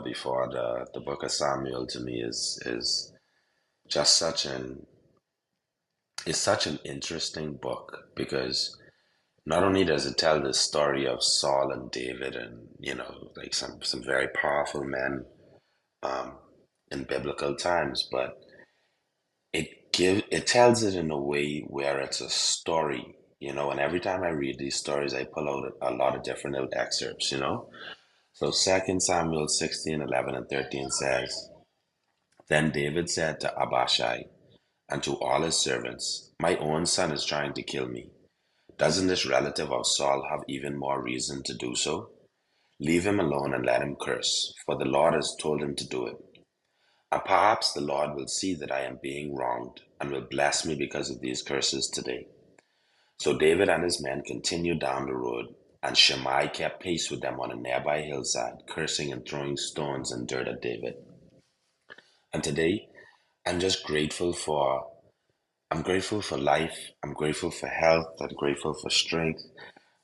before, the book of Samuel to me is just such an interesting book because not only does it tell the story of Saul and David and like some very powerful men um, in biblical times, but it tells it in a way where it's a story, and every time I read these stories, I pull out a lot of different little excerpts. So Second Samuel 16, 11, and 13 says, Then David said to Abishai and to all his servants, My own son is trying to kill me. Doesn't this relative of Saul have even more reason to do so? Leave him alone and let him curse, for the Lord has told him to do it. And perhaps the Lord will see that I am being wronged and will bless me because of these curses today. So David and his men continued down the road, and Shimei kept pace with them on a nearby hillside, cursing and throwing stones and dirt at David. And today, I'm just I'm grateful for life, I'm grateful for health, I'm grateful for strength,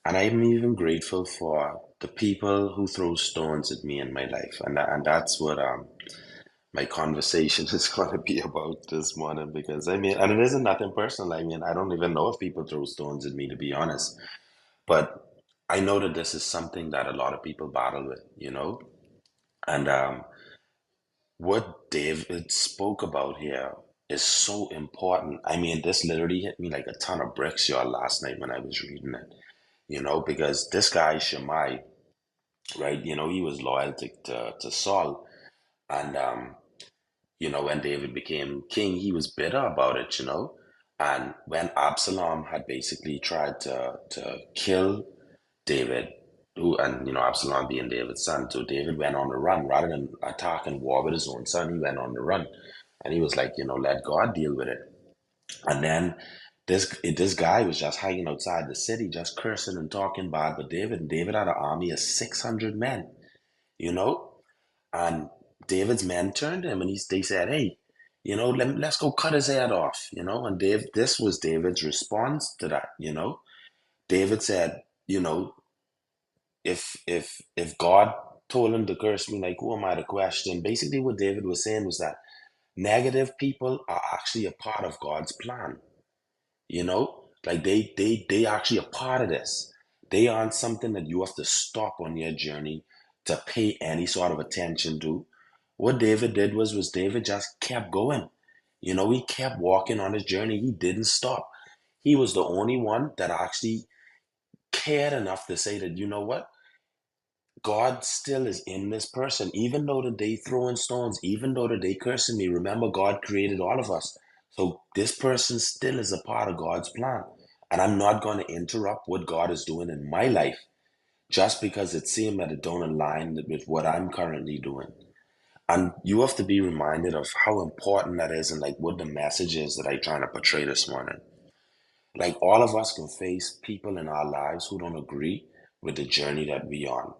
and I'm even grateful for the people who throw stones at me in my life. And that's what my conversation is going to be about this morning because I mean, and it isn't nothing personal. I mean, I don't even know if people throw stones at me, to be honest. But I know that this is something that a lot of people battle with. And what David spoke about here is so important. I mean, this literally hit me like a ton of bricks y'all last night when I was reading it, because this guy, Shimei, right, he was loyal to Saul. And, when David became king, he was bitter about it. And when Absalom had basically tried to kill David, Absalom being David's son, so David went on the run rather than attack and war with his own son. He went on the run, and he was like, let God deal with it. And then this guy was just hanging outside the city, just cursing and talking bad. But David had an army of 600 men, you know, and David's men turned to him, and they said, "Hey, let's go cut his head off." And this was David's response to that. David said, you know if God told him to curse me, like, who am I to question? Basically, what David was saying was that negative people are actually a part of God's plan. Like they actually a part of this. They aren't something that you have to stop on your journey to pay any sort of attention to. What David did was David just kept going. He kept walking on his journey. He didn't stop. He was the only one that actually cared enough to say that, you know what? God still is in this person, even though that they throwing stones, even though that they cursing me. Remember, God created all of us, so this person still is a part of God's plan, and I'm not going to interrupt what God is doing in my life just because it seems that it don't align with what I'm currently doing. And you have to be reminded of how important that is, and like what the message is that I'm trying to portray this morning. Like all of us can face people in our lives who don't agree with the journey that we on.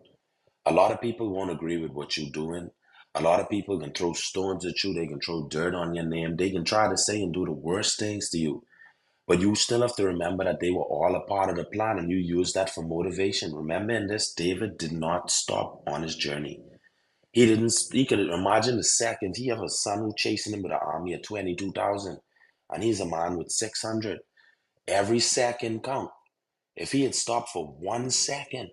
A lot of people won't agree with what you're doing. A lot of people can throw stones at you. They can throw dirt on your name. They can try to say and do the worst things to you. But you still have to remember that they were all a part of the plan and you use that for motivation. Remember in this, David did not stop on his journey. He could imagine the second he have a son who chasing him with an army of 22,000 and he's a man with 600. Every second count. If he had stopped for 1 second,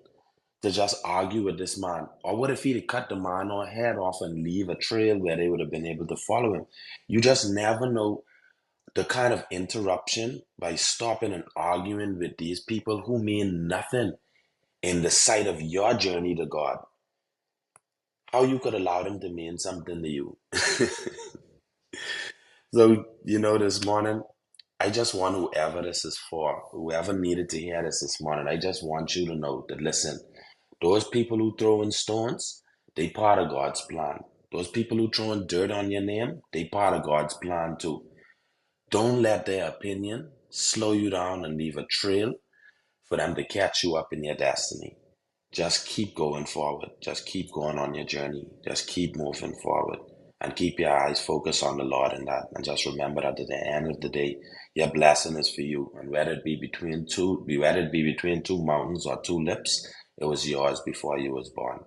to just argue with this man? Or what if he'd have cut the man or head off and leave a trail where they would have been able to follow him? You just never know the kind of interruption by stopping and arguing with these people who mean nothing in the sight of your journey to God. How you could allow them to mean something to you. So, this morning, I just want whoever this is for, whoever needed to hear this morning, I just want you to know that, listen, those people who throwing stones, they part of God's plan. Those people who throwing dirt on your name, they part of God's plan too. Don't let their opinion slow you down and leave a trail for them to catch you up in your destiny. Just keep going forward. Just keep going on your journey. Just keep moving forward and keep your eyes focused on the Lord in that. And just remember that at the end of the day, your blessing is for you. And whether it be between two mountains or two lips, it was yours before you was born.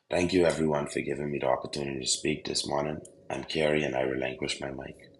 Thank you, everyone, for giving me the opportunity to speak this morning. I'm Kerry, and I relinquish my mic.